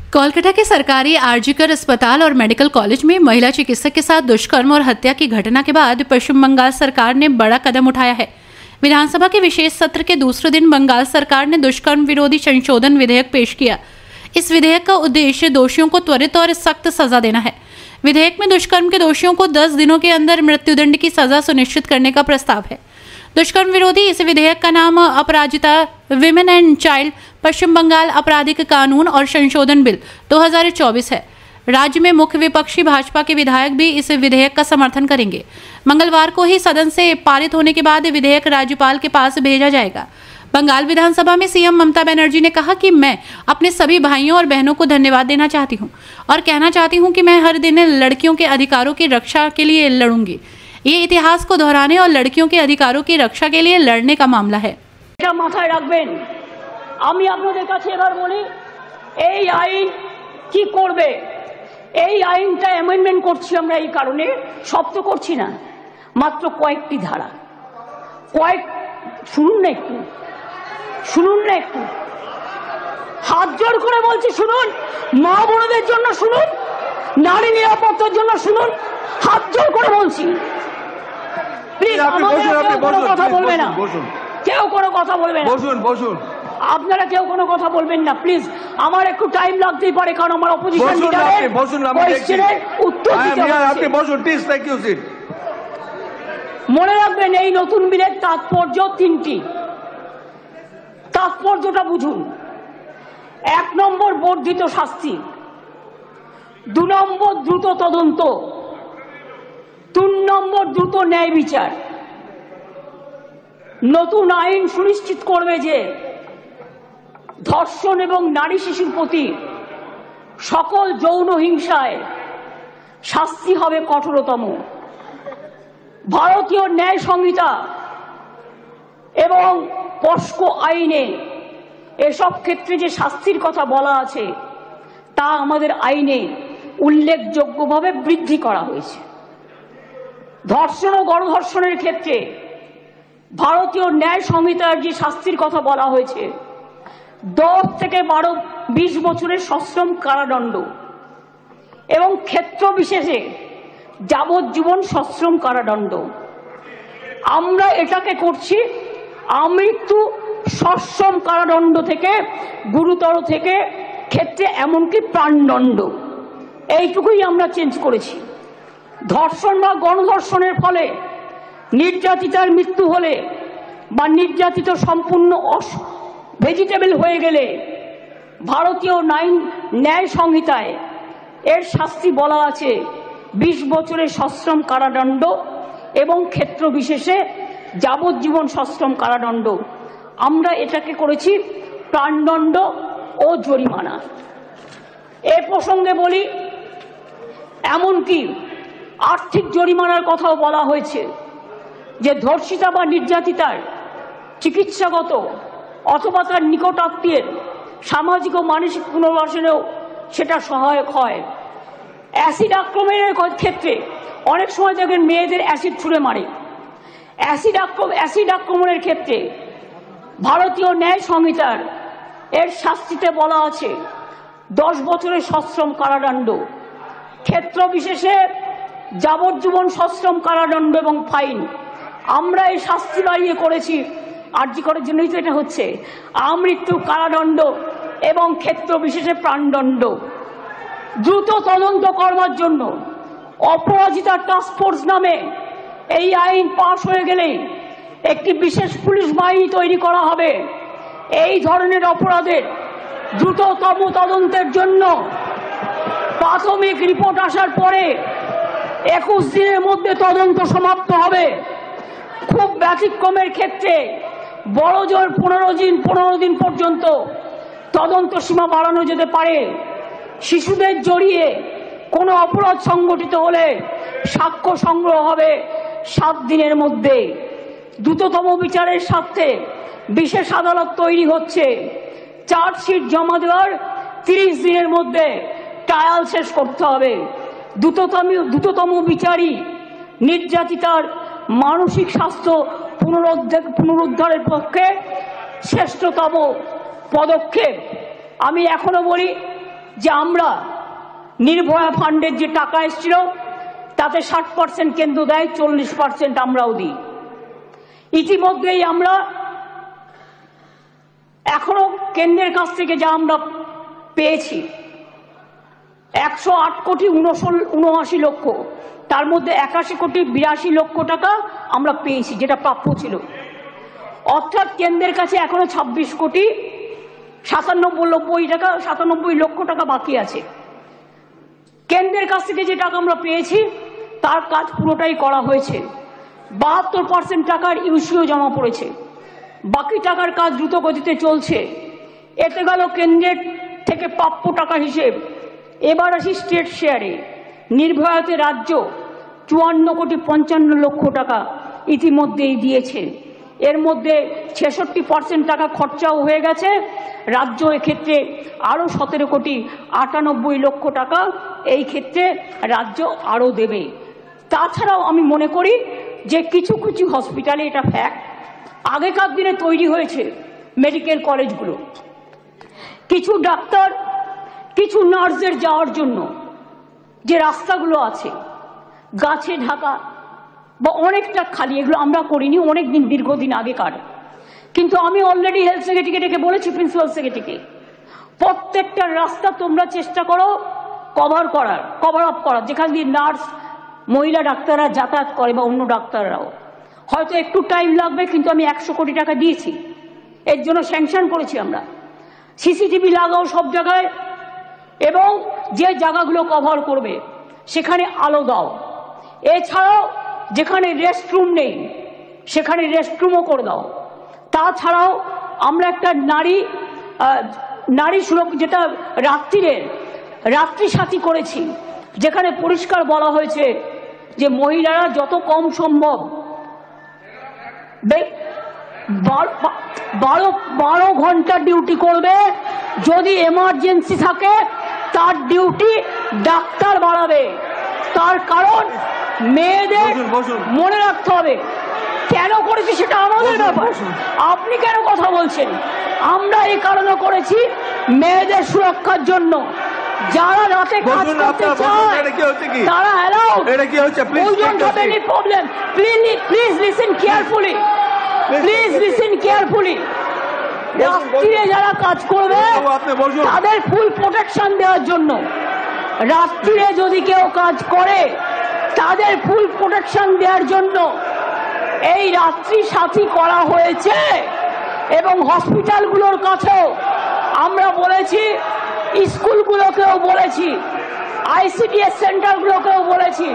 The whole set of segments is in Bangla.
कोलकाता के सरकारी आरजीकर अस्पताल और मेडिकल कॉलेज में महिला चिकित्सक के साथ दुष्कर्म और हत्या की घटना के बाद पश्चिम बंगाल सरकार ने बड़ा कदम उठाया है। विधानसभा के विशेष सत्र के दूसरे दिन बंगाल सरकार ने दुष्कर्म विरोधी संशोधन विधेयक पेश किया। इस विधेयक का उद्देश्य दोषियों को त्वरित और सख्त सजा देना है। विधेयक में दुष्कर्म के दोषियों को 10 दिनों के अंदर मृत्युदंड की सजा सुनिश्चित करने का प्रस्ताव है। दुष्कर्म विरोधी इस विधेयक का नाम अपराजिता विमेन एंड चाइल्ड पश्चिम बंगाल आपराधिक कानून और संशोधन बिल 2024 है। राज्य में मुख्य विपक्षी भाजपा के विधायक भी इस विधेयक का समर्थन करेंगे। मंगलवार को ही सदन से पारित होने के बाद विधेयक राज्यपाल के पास भेजा जाएगा। बंगाल विधानसभा में सीएम ममता बनर्जी ने कहा कि मैं अपने सभी भाइयों और बहनों को धन्यवाद देना चाहती हूं और कहना चाहती हूं कि मैं हर दिन लड़कियों के अधिकारों की रक्षा के लिए लड़ूंगी। ये इतिहास को दोहराने और लड़कियों के अधिकारों की रक्षा के लिए लड़ने का मामला है। মাথায় রাখবেন, আমি আপনাদের কাছে এবার বলি, এই আইন কি করবে? এই আইনটা অ্যামেন্ডমেন্ট করছি আমরা এই কারণে, সব তো করছি না, মাত্র কয়েকটি ধারা, শুনুন না একটু, হাত জোর করে বলছি শুনুন, মা বোনদের জন্য শুনুন, নারী নিরাপত্তার জন্য শুনুন, হাত জোর করে বলছি। প্লিজ কোনো কথা বলবে না, কেউ কোনো কথা বলবে না, বসুন, আপনারা কেউ কোনো কথা বলবেন না প্লিজ। আমার একটু টাইম লাগতেই পারে কারণ আমার অপোজিশন লিডারের কোশ্চেনের উত্তর দিতে হবে। আপনি বসুন প্লিজ, থ্যাংক ইউ সিট। মনে রাখবেন এই নতুন বিলের তাৎপর্য তিনটি, তাৎপর্যটা বুঝুন। 1 নম্বর বর্ধিত শাস্তি, 2 নম্বর দ্রুত তদন্ত, 3 নম্বর দ্রুত ন্যায় বিচার। নতুন আইন সুনিশ্চিত করবে যে ধর্ষণ এবং নারী শিশুর প্রতি সকল যৌন হিংসায় শাস্তি হবে কঠোরতম। ভারতীয় ন্যায় সংহিতা এবং পস্কো আইনে এসব ক্ষেত্রে যে শাস্তির কথা বলা আছে তা আমাদের আইনে উল্লেখযোগ্যভাবে বৃদ্ধি করা হয়েছে। ধর্ষণ ও গণধর্ষণের ক্ষেত্রে ভারতীয় ন্যায় সংহিতার যে শাস্তির কথা বলা হয়েছে 10 থেকে 20 বছরের সশ্রম কারাদণ্ড এবং ক্ষেত্র বিশেষে যাবজ্জীবন সশ্রম কারাদণ্ড। আমরা এটাকে করছি আমৃত্যু সশ্রম কারাদণ্ড থেকে গুরুতর থেকে ক্ষেত্রে এমনকি প্রাণদণ্ড, এইটুকুই আমরা চেঞ্জ করেছি। ধর্ষণ বা গণধর্ষণের ফলে নির্যাতিতার মৃত্যু হলে বা নির্যাতিত সম্পূর্ণ ভেজিটেবল হয়ে গেলে ভারতীয় ন্যায় সংহিতায় এর শাস্তি বলা আছে 20 বছরের সশ্রম কারাদণ্ড এবং ক্ষেত্র বিশেষে যাবজ্জীবন সশ্রম কারাদণ্ড। আমরা এটাকে করেছি প্রাণদণ্ড ও জরিমানা। এ প্রসঙ্গে বলি, এমনকি আর্থিক জরিমানার কথাও বলা হয়েছে যে ধর্ষিতা বা নির্যাতিতার চিকিৎসাগত অথবা তার নিকট আত্মীয়ের সামাজিক ও মানসিক পুনর্বাসনেও সেটা সহায়ক হয়। অ্যাসিড আক্রমণের ক্ষেত্রে অনেক সময় দেখেন মেয়েদের অ্যাসিড ছুঁড়ে মারে। অ্যাসিড আক্রমণের ক্ষেত্রে ভারতীয় ন্যায় সংহিতার এর শাস্তিতে বলা আছে 10 বছরের সশ্রম কারাদণ্ড, ক্ষেত্র বিশেষে যাবজ্জীবন সশ্রম কারাদণ্ড এবং ফাইন। আমরা এই শাস্তি বাড়িয়ে করেছি, আরজি করার জন্যই তো এটা হচ্ছে, আমৃত্যু কারাদণ্ড এবং ক্ষেত্র বিশেষে প্রাণদণ্ড। দ্রুত তদন্ত করবার জন্য অপরাজিতা টাস্ক ফোর্স নামে এই আইন পাশ হয়ে গেলেই একটি বিশেষ পুলিশ বাহিনী তৈরি করা হবে। এই ধরনের অপরাধের দ্রুততম তদন্তের জন্য প্রাথমিক রিপোর্ট আসার পরে 21 দিনের মধ্যে তদন্ত সমাপ্ত হবে। খুব ব্যতিক্রমের ক্ষেত্রে বড় জোর 15 দিন পর্যন্ত তদন্ত সীমা বাড়ানো যেতে পারে। শিশুদের জড়িয়ে কোনো অপরাধ সংগঠিত হলে সাক্ষ্য সংগ্রহ হবে 7 দিনের মধ্যে। দ্রুততম বিচারের স্বার্থে বিশেষ আদালত তৈরি হচ্ছে। চার্জশিট জমা দেওয়ার 30 দিনের মধ্যে ট্রায়াল শেষ করতে হবে। দ্রুততম বিচারই নির্যাতিতার মানসিক স্বাস্থ্য পুনরুদ্ধারের পক্ষে শ্রেষ্ঠতম পদক্ষেপ। আমি এখনো বলি যে আমরা নির্ভয়া ফান্ডের যে টাকা এসেছিল তাতে 60% কেন্দ্র দেয়, 40% আমরাও দিই। ইতিমধ্যেই আমরা এখনো কেন্দ্রের কাছ থেকে যা আমরা পেয়েছি 108 কোটি 79 লক্ষ, তার মধ্যে 81 কোটি 82 লক্ষ টাকা আমরা পেয়েছি, যেটা প্রাপ্য ছিল। অর্থাৎ কেন্দ্রের কাছে এখনো 26 কোটি 97 লক্ষ টাকা বাকি আছে। কেন্দ্রের কাছ থেকে যে টাকা আমরা পেয়েছি তার কাজ পুরোটাই করা হয়েছে। 72% টাকার ইউসিও জমা পড়েছে, বাকি টাকার কাজ দ্রুত গতিতে চলছে। এতে গেল কেন্দ্রের থেকে প্রাপ্য টাকা হিসেব। এবার আসি স্টেট শেয়ারে। নির্ভয়াতে রাজ্য 54 কোটি 55 লক্ষ টাকা ইতিমধ্যেই দিয়েছে। এর মধ্যে 66% টাকা খরচাও হয়ে গেছে। রাজ্য এক্ষেত্রে আরও 17 কোটি 98 লক্ষ টাকা এই ক্ষেত্রে রাজ্য আরও দেবে। তাছাড়াও আমি মনে করি যে কিছু কিছু হসপিটালে, এটা ফ্যাক্ট, আগেকার দিনে তৈরি হয়েছে মেডিকেল কলেজগুলো, কিছু ডাক্তার কিছু নার্সদের যাওয়ার জন্য যে রাস্তাগুলো আছে গাছে ঢাকা বা অনেকটা খালি, এগুলো আমরা করিনি, অনেক দিন দীর্ঘদিন আগেকার। কিন্তু আমি অলরেডি হেলথ সেক্রেটারিকে ডেকে বলেছি, প্রিন্সিপাল সেক্রেটারিকে, প্রত্যেকটা রাস্তা তোমরা চেষ্টা করো কভার আপ করার, যেখান দিয়ে নার্স মহিলা ডাক্তাররা যাতায়াত করে বা অন্য ডাক্তাররাও। হয়তো একটু টাইম লাগবে, কিন্তু আমি 100 কোটি টাকা দিয়েছি, এর জন্য স্যাংশন করেছি আমরা। সিসিটিভি লাগাও সব জায়গায়, এবং যে জায়গাগুলো কভার করবে সেখানে আলো দাও। এছাড়াও যেখানে রেস্টরুম নেই সেখানে রেস্টরুমও করে দাও। তাছাড়াও আমরা একটা নারী সুরক্ষা, যেটা রাত্রি সাথী করেছি, যেখানে পরিষ্কার বলা হয়েছে যে মহিলারা যত কম সম্ভব 12 ঘন্টা ডিউটি করবে। যদি এমার্জেন্সি থাকে তার ডিউটি ডাক্তার বাড়াবে। তার কারণ মেয়েদের মনে রাখতে হবে, কেন করেছি সেটা আমাদের ব্যাপার, আপনি কেন কথা বলছেন? আমরা এই কারণে করেছি মেয়েদের সুরক্ষার জন্য। যারা রাতে কাজ করতে চায় তারা allowed. Problem, please listen carefully, রাত্রিরে যারা কাজ করবে তাদের ফুল প্রোটেকশন দেওয়ার জন্য, রাত্রিরে যদি কেউ কাজ করে তাদের ফুল প্রোটেকশন দেওয়ার জন্য এই রাত্রি সাথী করা হয়েছে। এবং হসপিটালগুলোর কাছেও আমরা বলেছি, স্কুলগুলোকেও বলেছি, আইসিডিএস সেন্টারগুলোকেও বলেছি,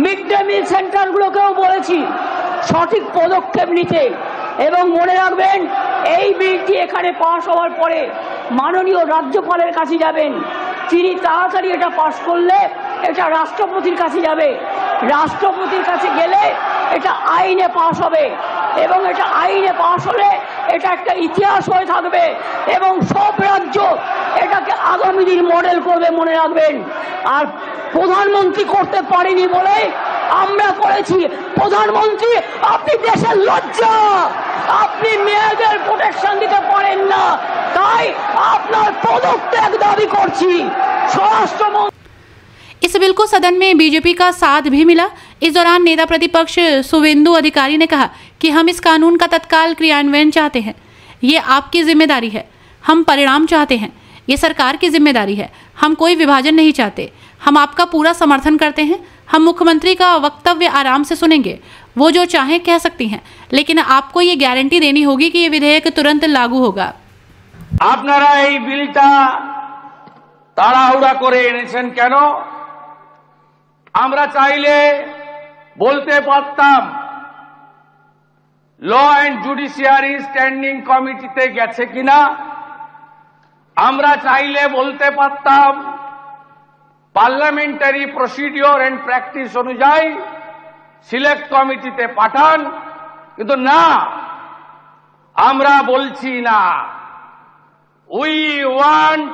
মিড ডে মিল সেন্টারগুলোকেও বলেছি সঠিক পদক্ষেপ নিতে। এবং মনে রাখবেন, এই বিলটি এখানে পাশ হওয়ার পরে মাননীয় রাজ্যপালের কাছে যাবেন। তিনি তাড়াতাড়ি এটা পাশ করলে এটা রাষ্ট্রপতির কাছে যাবে। রাষ্ট্রপতির কাছে গেলে এটা আইনে পাশ হবে, এবং এটা আইনে পাশ হলে এটা একটা ইতিহাস হয়ে থাকবে, এবং সব রাজ্য এটাকে আগামী দিন মডেল করবে, মনে রাখবেন। আর প্রধানমন্ত্রী করতে পারেনি বলে আমরা করেছি। প্রধানমন্ত্রী, আপনি দেশের লজ্জা, আপনি মেয়েদের প্রোটেকশন দিতে পারেন না, তাই আপনার পদত্যাগ দাবি করছি। স্বরাষ্ট্রমন্ত্রী। इस बिल को सदन में बीजेपी का साथ भी मिला। इस दौरान नेता प्रतिपक्ष शुवेंदु अधिकारी ने कहा कि हम इस कानून का तत्काल क्रियान्वयन चाहते हैं। ये आपकी जिम्मेदारी है। हम परिणाम चाहते हैं। ये सरकार की जिम्मेदारी है। हम कोई विभाजन नहीं चाहते। हम आपका पूरा समर्थन करते हैं। हम मुख्यमंत्री का वक्तव्य आराम से सुनेंगे। वो जो चाहें कह सकती हैं, लेकिन आपको ये गारंटी देनी होगी कि ये विधेयक तुरंत लागू होगा। আপনারা এই বিলটা তাড়াহুড়া করে এনেছেন কেন? আমরা চাইলে বলতে পারতাম ল অ্যান্ড জুডিশিয়ারি স্ট্যান্ডিং কমিটিতে গেছে কিনা। আমরা চাইলে বলতে পারতাম পার্লামেন্টারি প্রসিডিওর অ্যান্ড প্র্যাকটিস অনুযায়ী সিলেক্ট কমিটিতে পাঠান, কিন্তু না, আমরা বলছি না। We want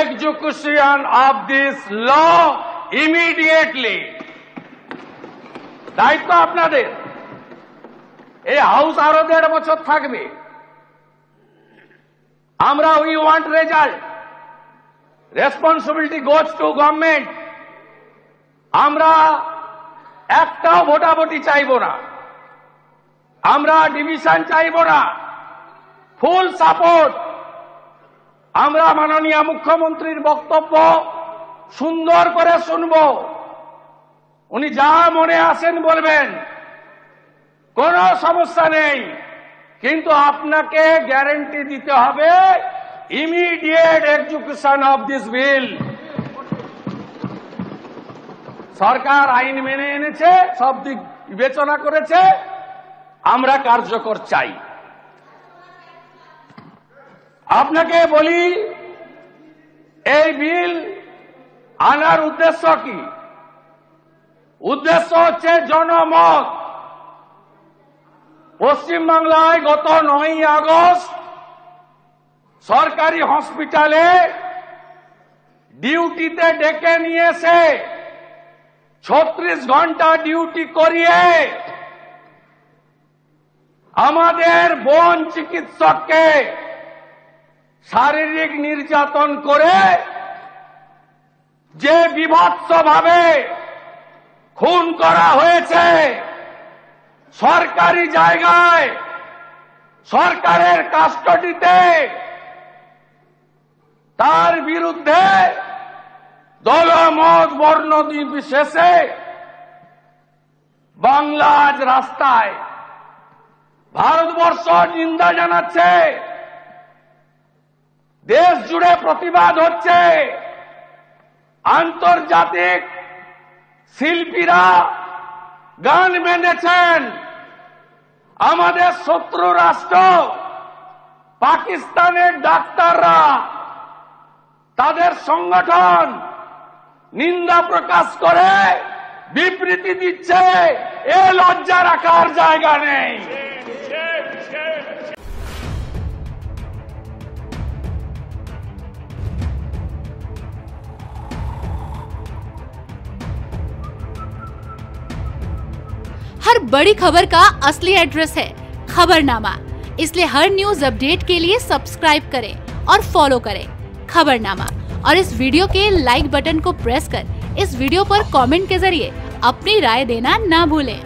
execution of this law immediately. দায়িত্ব আপনাদের। এই হাউস আরো 1.5 বছর থাকবে। আমরা we want result. Responsibility goes to government. আমরা একটাও ভোটাভুটি চাইব না, আমরা ডিভিশন চাইব না, ফুল সাপোর্ট। আমরা মাননীয় মুখ্যমন্ত্রীর বক্তব্য সুন্দর করে শুনব, উনি যা মনে আসেন বলবেন, কোনো সমস্যা নেই, কিন্তু আপনাকে গ্যারান্টি দিতে হবে immediate execution of this bill. সরকার আইন মেনে এনেছে, সব দিক বিবেচনা করেছে, আমরা কার্যকর চাই। আপনাকে বলি, এই বিল আনার উদ্দেশ্য কি? উদ্দেশ্য হচ্ছে জনমত। পশ্চিমবাংলায় গত 9ই আগস্ট সরকারি হসপিটালে ডিউটিতে ডেকে নিয়ে এসে 36 ঘন্টা ডিউটি করিয়ে আমাদের বোন চিকিৎসককে শারীরিক নির্যাতন করে যে বিভৎসভাবে খুন করা হয়েছে, সরকারি জায়গায় সরকারের কাস্টডিতে, তার বিরুদ্ধে দলমত বর্ণ নির্বিশেষে বাংলা আজ রাস্তায়, ভারতবর্ষ নিন্দা জানাচ্ছে, দেশ জুড়ে প্রতিবাদ হচ্ছে। আন্তর্জাতিক শিল্পীরা গান বেঁধেছেন। আমাদের শত্রু রাষ্ট্র পাকিস্তানের ডাক্তাররা, তাদের সংগঠন নিন্দা প্রকাশ করে বিবৃতি দিচ্ছে। এ লজ্জা রাখার জায়গা নেই। हर बड़ी खबर का असली एड्रेस है खबरनामा, इसलिए हर न्यूज अपडेट के लिए सब्सक्राइब करें और फॉलो करें खबरनामा। और इस वीडियो के लाइक बटन को प्रेस कर इस वीडियो पर कमेंट के जरिए अपनी राय देना ना भूलें।